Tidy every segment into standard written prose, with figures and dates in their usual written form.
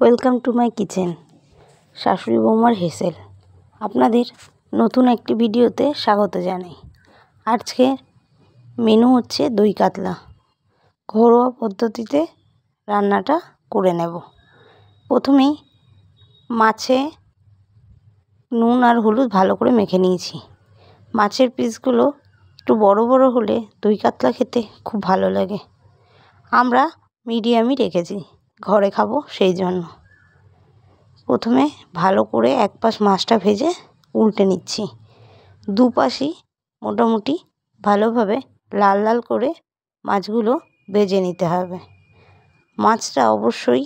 Welcome to my kitchen, শাশুড়ি বৌমার হেসেল। আপনাদের নতুন একটি ভিডিওতে স্বাগত জানাই। আজকে মেনু হচ্ছে দই কাতলা। ঘরোয়া পদ্ধতিতে রান্নাটা করে নেব। প্রথমেই মাছে নুন আর হলুদ ভালো করে মেখে নিয়েছি। মাছের পিসগুলো একটু বড় বড় হলে দই কাতলা খেতে খুব ভালো লাগে। আমরা মিডিয়ামই রেখেছি, ঘরে খাবো সেই জন্য। প্রথমে ভালো করে এক পাশ মাছটা ভেজে উল্টে নিচ্ছি। দুপাশই মোটামুটি ভালোভাবে লাল লাল করে মাছগুলো ভেজে নিতে হবে। মাছটা অবশ্যই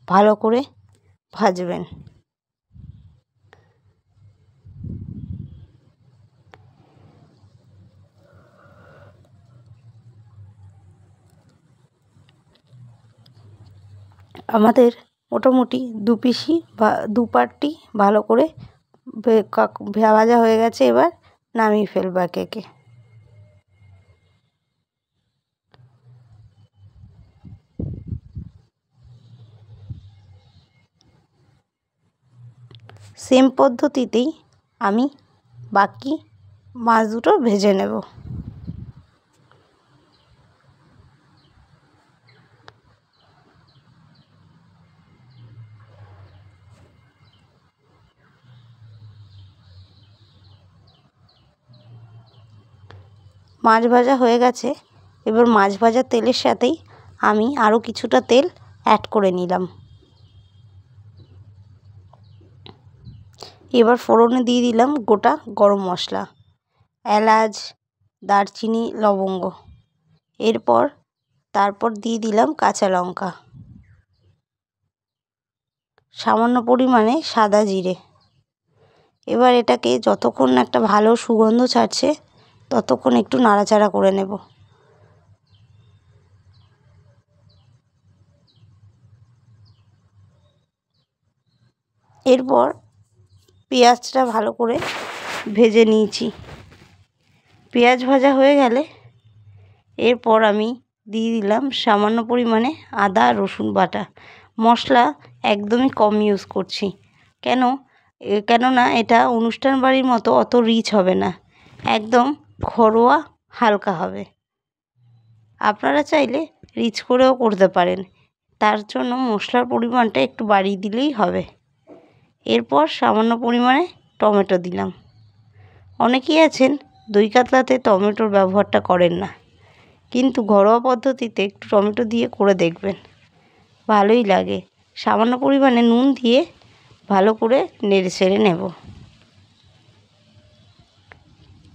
ভালো করে ভাজবেন। আমাদের মোটামুটি দু পাটটি ভালো করে ভাজা হয়ে গেছে। এবার নামিয়ে ফেলবো একে একে। সেম পদ্ধতিতেই আমি বাকি মাছ দুটো ভেজে নেব। মাছ ভাজা হয়ে গেছে। এবার মাছ ভাজা তেলের সাথেই আমি আরও কিছুটা তেল অ্যাড করে নিলাম। এবার ফোড়নে দিয়ে দিলাম গোটা গরম মশলা, এলাচ, দারচিনি, লবঙ্গ। তারপর দিয়ে দিলাম কাঁচা লঙ্কা, সামান্য পরিমাণে সাদা জিরে। এবার এটাকে যতক্ষণ না একটা ভালো সুগন্ধ ছাড়ছে ততক্ষণ একটু নাড়াচাড়া করে নেব। এরপর পেঁয়াজটা ভালো করে ভেজে নিয়েছি। পেঁয়াজ ভাজা হয়ে গেলে এরপর আমি দিয়ে দিলাম সামান্য পরিমাণে আদা রসুন বাটা। মশলা একদমই কম ইউজ করছি। কেননা এটা অনুষ্ঠান বাড়ির মতো অত রিচ হবে না, একদম ঘরোয়া হালকা হবে। আপনারা চাইলে রিচ করেও করতে পারেন, তার জন্য মশলার পরিমাণটা একটু বাড়িয়ে দিলেই হবে। এরপর সামান্য পরিমাণে টমেটো দিলাম। অনেকেই আছেন দই কাতলাতে টমেটোর ব্যবহারটা করেন না, কিন্তু ঘরোয়া পদ্ধতিতে একটু টমেটো দিয়ে করে দেখবেন, ভালোই লাগে। সামান্য পরিমাণে নুন দিয়ে ভালো করে নেড়ে ছেড়ে নেব।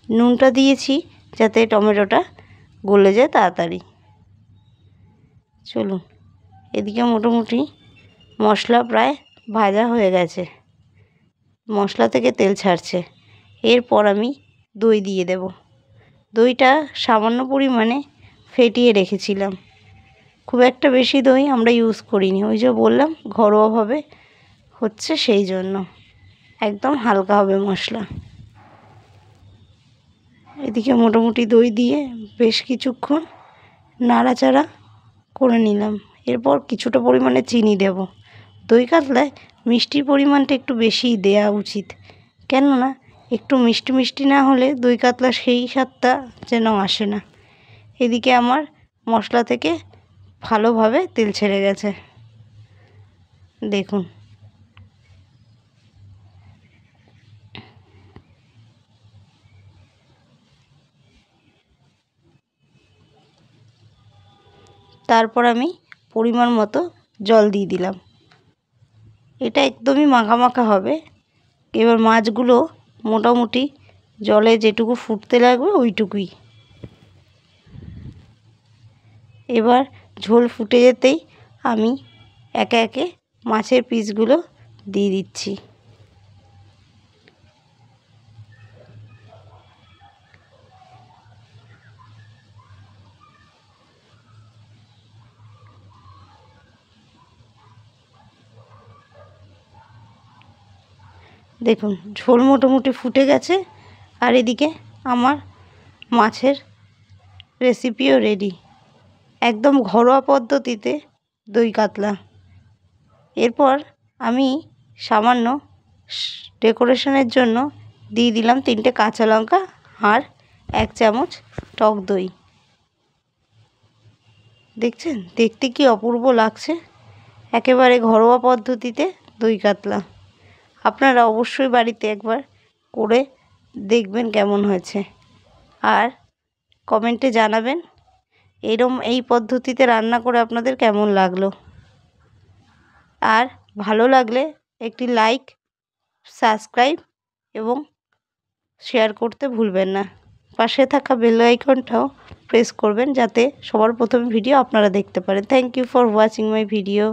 নুনটা দিয়েছি যাতে টমেটোটা গলে যায় তাড়াতাড়ি। চলুন, এদিকে মোটামুটি মশলা প্রায় ভাজা হয়ে গেছে, মশলা থেকে তেল ছাড়ছে। এরপর আমি দই দিয়ে দেব। দইটা সামান্য পরিমাণে ফেটিয়ে রেখেছিলাম, খুব একটা বেশি দই আমরা ইউজ করিনি, ওই যে বললাম ঘরোয়াভাবে হচ্ছে সেই জন্য একদম হালকা হবে মশলা। এদিকে মোটামুটি দই দিয়ে বেশ কিছুক্ষণ নাড়াচাড়া করে নিলাম। এরপর কিছুটা পরিমাণে চিনি দেব। দই কাতলায় মিষ্টির পরিমাণটা একটু বেশিই দেওয়া উচিত, কেননা একটু মিষ্টি মিষ্টি না হলে দই কাতলা সেই স্বাদটা যেন আসে না। এদিকে আমার মশলা থেকে ভালোভাবে তেল ছেড়ে গেছে, দেখুন। তারপর আমি পরিমাণ মতো জল দিয়ে দিলাম। এটা একদমই মাখা মাখা হবে। এবার মাছগুলো মোটামুটি জলে যেটুকু ফুটতে লাগবে ওইটুকুই। এবার ঝোল ফুটে যেতেই আমি একে একে মাছের পিসগুলো দিয়ে দিচ্ছি। দেখুন ঝোল মোটামুটি ফুটে গেছে, আর এদিকে আমার মাছের রেসিপিও রেডি। একদম ঘরোয়া পদ্ধতিতে দই কাতলা। এরপর আমি সামান্য ডেকোরেশনের জন্য দিয়ে দিলাম 3টে কাঁচা লঙ্কা আর 1 চামচ টক দই। দেখছেন দেখতে কি অপূর্ব লাগছে, একেবারে ঘরোয়া পদ্ধতিতে দই কাতলা। আপনারা অবশ্যই বাড়িতে একবার করে দেখবেন কেমন হয়েছে, আর কমেন্টে জানাবেন এই পদ্ধতিতে রান্না করে আপনাদের কেমন লাগলো। আর ভালো লাগলে একটি লাইক, সাবস্ক্রাইব এবং শেয়ার করতে ভুলবেন না। পাশে থাকা বেল আইকনটাও প্রেস করবেন যাতে সবার প্রথমে ভিডিও আপনারা দেখতে পারেন। Thank you for watching my video.